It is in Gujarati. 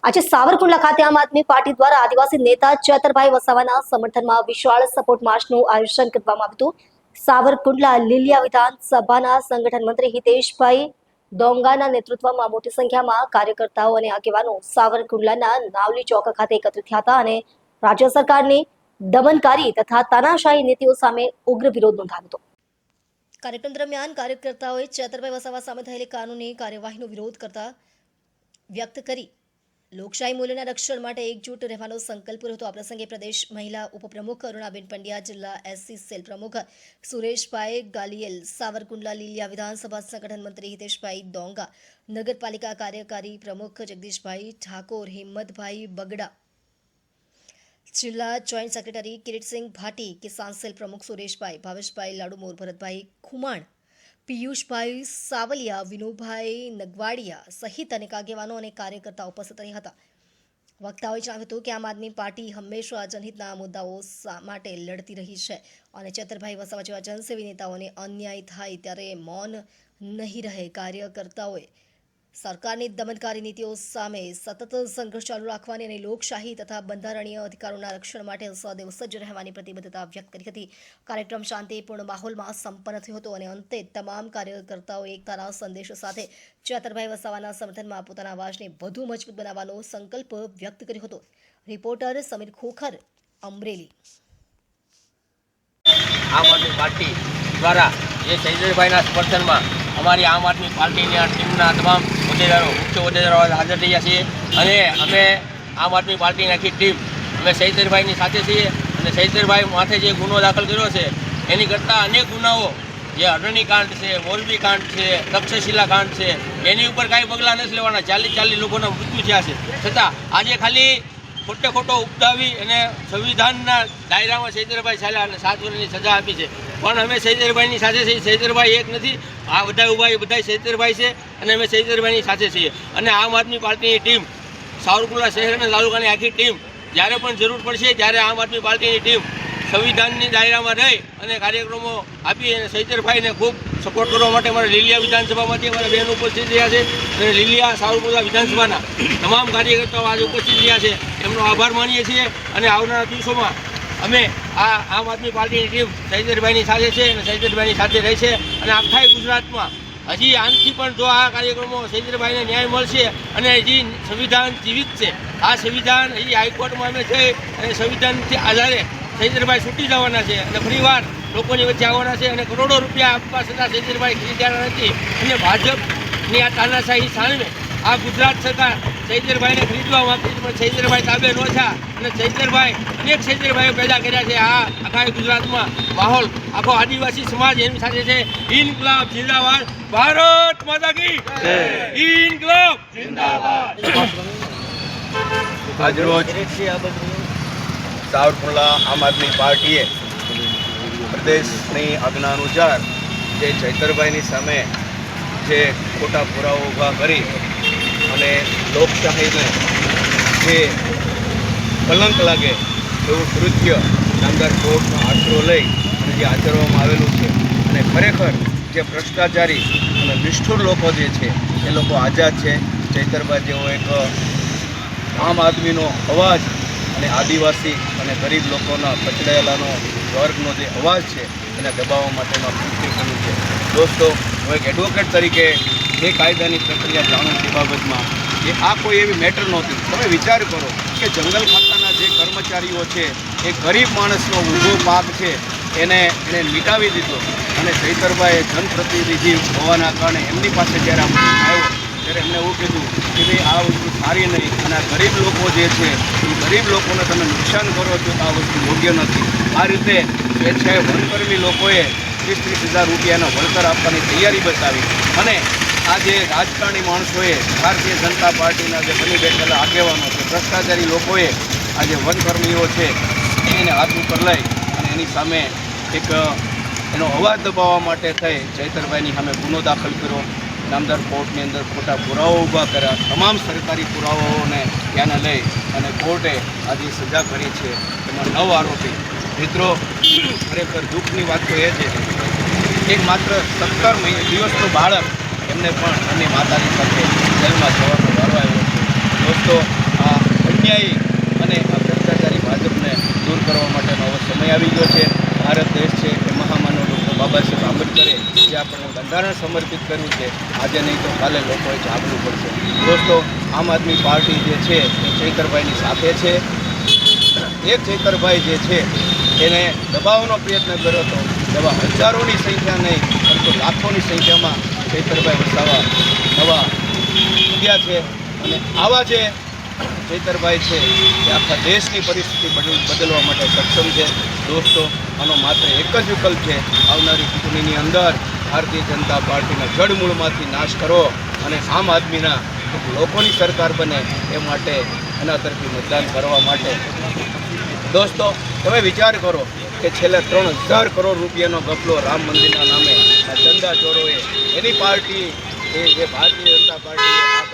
આજે સાવરકુંડલા ખાતે આમ આદમી પાર્ટી દ્વારા આદિવાસી નેતા ચેતરભાઈ વસાવાના સમર્થનમાં વિશાળ સપોર્ટ માર્ચનું આયોજન કરવામાં આવ્યું હતું। સાવરકુંડલા લીલિયા વિધાનસભાના સંગઠન મંત્રી હિતેશભાઈ ડોંગાના નેતૃત્વમાં મોટી સંખ્યામાં કાર્યકર્તાઓ અને આગેવાનો સાવરકુંડલાના નાવલી ચોક ખાતે એકત્રિત થયા હતા અને રાજ્ય સરકારની દમનકારી તથા તાનાશાહી નીતિઓ સામે ઉગ્ર વિરોધ નોંધાવ્યો હતો। કાર્યક્રમ દરમિયાન કાર્યકર્તાઓએ ચેતરભાઈ વસાવા સામે થયેલી કાનૂની કાર્યવાહીનો વિરોધ કરતા વ્યક્ત કરી લોકશાહી મૂલ્યોના રક્ષણ માટે એકજૂટ રહેવાનો સંકલ્પ કર્યો હતો। આ પ્રસંગે પ્રદેશ મહિલા ઉપપ્રમુખ અરુણાબેન પંડ્યા, જિલ્લા એસસી સેલ પ્રમુખ સુરેશભાઈ ગાલિયેલ, સાવરકુંડલા લીલિયા વિધાનસભા સંગઠન મંત્રી હિતેશભાઈ ડોંગા, નગરપાલિકા કાર્યકારી પ્રમુખ જગદીશભાઈ ઠાકોર, હિંમતભાઈ બગડા, જિલ્લા જોઈન્ટ સેક્રેટરી કિરીટસિંહ ભાટી, કિસાન સેલ પ્રમુખ સુરેશભાઈ, ભાવેશભાઈ લાડુમોર, ભરતભાઈ ખુમાણ, પિયુષભાઈ સાવલિયા, વિનુભાઈ નગવાડિયા સહિત અનેક આગેવાનો અને કાર્યકર્તાઓ ઉપસ્થિત રહ્યા હતા। વક્તાઓએ જણાવ્યું હતું કે આમ આદમી પાર્ટી હંમેશા જનહિતના મુદ્દાઓ માટે લડતી રહી છે અને ચેતરભાઈ વસાવા જેવા જનસેવી નેતાઓને અન્યાય થાય ત્યારે મૌન નહીં રહે। કાર્યકર્તાઓએ સરકારની દમનકારી નીતિઓ સામે સતત સંઘર્ષ ચાલુ રાખવાની અને લોકશાહી તથા બંધારણીય અધિકારોના રક્ષણ માટે સદૈવ સજ્જ રહેવાની પ્રતિબદ્ધતા વ્યક્ત કરી હતી। કાર્યક્રમ શાંતિપૂર્ણ માહોલમાં સંપન્ન થયો હતો અને અંતે તમામ કાર્યકર્તાઓએ એકતાના સંદેશ સાથે ચેતરભાઈ વસાવાના સમર્થનમાં પોતાના અવાજને વધુ મજબૂત બનાવવાનો સંકલ્પ વ્યક્ત કર્યો હતો। રિપોર્ટર સમીર ખોખર, અમરેલી। આમ આદમી પાર્ટી દ્વારા જે ચૈતરભાઈના સમર્થનમાં અમારી આમ આદમી પાર્ટીની ટીમના તમામ હોદ્દેદારો, મુખ્ય હોદ્દેદારો હાજર થયા છીએ અને અમે આમ આદમી પાર્ટીની આખી ટીમ અમે ચૈતરભાઈની સાથે છીએ અને ચૈતરભાઈ માથે જે ગુનો દાખલ કર્યો છે એની કરતાં અનેક ગુનાઓ જે અરણી કાંડ છે, મોરબી કાંડ છે, તક્ષશિલા કાંડ છે, એની ઉપર કાંઈ પગલાં નથી લેવાના। 40 લોકોના મૃત્યુ થયા છે, છતાં આજે ખાલી ખોટો ઉપદાવી અને સંવિધાનના દાયરામાં ચૈતરભાઈ ચાલ્યા અને 7 વર્ષની સજા આપી છે। પણ અમે ચૈતરભાઈની સાથે છીએ। ચૈતરભાઈ એક નથી, આ બધા ઉભા એ બધા ચૈતરભાઈ છે અને અમે ચૈતરભાઈની સાથે છીએ અને આમ આદમી પાર્ટીની ટીમ, સાવરકુંડલા શહેર અને તાલુકાની આખી ટીમ જ્યારે પણ જરૂર પડશે ત્યારે આમ આદમી પાર્ટીની ટીમ સંવિધાનની દાયરામાં રહી અને કાર્યક્રમો આપી અને ચૈતરભાઈને ખૂબ સપોર્ટ કરવા માટે અમારા લીલિયા વિધાનસભામાંથી અમારા બહેન ઉપસ્થિત રહ્યા છે અને લીલિયા સાવરકુંડલા વિધાનસભાના તમામ કાર્યકર્તાઓ આજે ઉપસ્થિત રહ્યા છે, એમનો આભાર માનીએ છીએ અને આવનારા દિવસોમાં અમે આ આમ આદમી પાર્ટીની ટીમ ચૈતરભાઈની સાથે છે અને ચૈતરભાઈની સાથે રહી છે અને આખા ગુજરાતમાં હજી આનાથી પણ જો આ કાર્યક્રમો ચૈતરભાઈને ન્યાય મળશે અને હજી સંવિધાન જીવિત છે, આ સંવિધાન હજી હાઈકોર્ટમાં અમે જઈ અને સંવિધાનથી આધારે ચૈતરભાઈ છૂટી જવાના છે અને ફરીવાર લોકોની વચ્ચે આવવાના છે અને કરોડો રૂપિયા આપવા છતાં ચૈતરભાઈ ખરીદ્યા નથી અને ભાજપની આ તાનાશાહી સામે આ ગુજરાત સરકાર ચૈતરભાઈને ખરીદવા માંગતી હતી પણ ચૈતરભાઈ તાબે ન થયા અને ચૈતરભાઈ અનેક ચૈતરભાઈઓ પેદા કર્યા છે। આ આખા ગુજરાતમાં માહોલ આખો આદિવાસી સમાજ એની સાથે છે। ઇન્કલાબ જિંદાબાદ, ભારત માતા કી જય, ઇન્કલાબ જિંદાબાદ। આજરોજ સાવરકુંડલા આમ આદમી પાર્ટીએ પ્રદેશની આજ્ઞા અનુસાર જે ચૈતરભાઈની સામે જે ખોટા પુરાવો ઊભા કરી અને લોકશાહીને જે કલંક લાગે એવું કૃત્ય નામદાર કોર્ટનો આશરો લઈ અને જે આચરવામાં આવેલું છે અને ખરેખર જે ભ્રષ્ટાચારી અને નિષ્ઠુર લોકો જે છે એ લોકો આઝાદ છે। ચૈતરભાઈ જેવો એક આમ આદમીનો અવાજ અને આદિવાસી અને ગરીબ લોકોના પછડાયેલાનો વર્ગનો જે અવાજ છે એને દબાવવા માટેનો કૃત્ય કર્યું છે। દોસ્તો, હું એક એડવોકેટ તરીકે જે કાયદાની પ્રક્રિયા જાણું તે બાબતમાં એ આ કોઈ એવી મેટર નહોતી। તમે વિચાર કરો કે જંગલ ખાતાના જે કર્મચારીઓ છે એ ગરીબ માણસનો ઊભો પાક છે એને મિટાવી દીધો અને ચૈતરભાઈએ જનપ્રતિનિધિ હોવાના કારણે એમની પાસે જ્યારે આવ્યો ત્યારે એમણે એવું કીધું કે ભાઈ આ વસ્તુ સારી નહીં અને આ ગરીબ લોકો જે છે એ ગરીબ લોકોને તમે નુકસાન કરો છો તો આ વસ્તુ યોગ્ય નથી। આ રીતે સ્વેચ્છાએ વનકર્મી લોકોએ 30,000 રૂપિયાનો વળતર આપવાની તૈયારી બતાવી અને આ જે રાજકારણી માણસોએ, ભારતીય જનતા પાર્ટીના જે બની બેઠેલા આગેવાનો છે, ભ્રષ્ટાચારી લોકોએ આ જે વનકર્મીઓ છે એને હાથ ઉપર લઈ અને એની સામે એક એનો અવાજ દબાવવા માટે થઈ ચૈતરભાઈની સામે ગુનો દાખલ કર્યો। નામદાર કોર્ટની અંદર ખોટા પુરાવો ઊભા કર્યા, તમામ સરકારી પુરાવાઓને ધ્યાને લઈ અને કોર્ટે આજે સજા કરી છે। એમાં 9 આરોપી। મિત્રો, ખરેખર દુઃખની વાત તો એ છે એક માત્ર 17 દિવસનું બાળક એમને પણ એમની માતાની સાથે જેલમાં જવાનો વારો આવ્યો છે। દોસ્તો, આ અન્યાયી અને આ ભ્રષ્ટાચારી ભાજપને દૂર કરવા માટેનો હવે સમય આવી ગયો છે. ભારત દેશ છે કે મહામાનવ ડૉક્ટર બાબા સાહેબ આંબેડકરે જે આપણને બંધારણ સમર્પિત કર્યું છે, આજે નહીં તો કાલે લોકોએ જાગવું પડશે. દોસ્તો, આમ આદમી પાર્ટી જે છે એ ચૈતરભાઈની સાથે છે. એક ચૈતરભાઈ જે છે એને દબાવવાનો પ્રયત્ન કર્યો હતો. એવા હજારોની સંખ્યા નહીં પરંતુ લાખોની સંખ્યામાં ચૈતરભાઈ વસાવા નવા ઉગ્યા છે. અને આવા જે ચૈતરભાઈ છે એ આખા દેશની પરિસ્થિતિ બદલવા માટે સક્ષમ છે. દોસ્તો, આનો માત્ર એક જ વિકલ્પ છે. આવનારી ચૂંટણીની અંદર ભારતીય જનતા પાર્ટીના જડમૂળમાંથી નાશ કરો અને આમ આદમીના લોકોની સરકાર બને એ માટે એના તરફી મતદાન કરવા માટે. દોસ્તો, તમે વિચાર કરો કે છેલ્લે 3000 કરોડ રૂપિયાનો ગફલો રામ મંદિરના નામે આ ચંદા ચોરોએ એની પાર્ટી એ જે ભારતીય જનતા પાર્ટીએ આ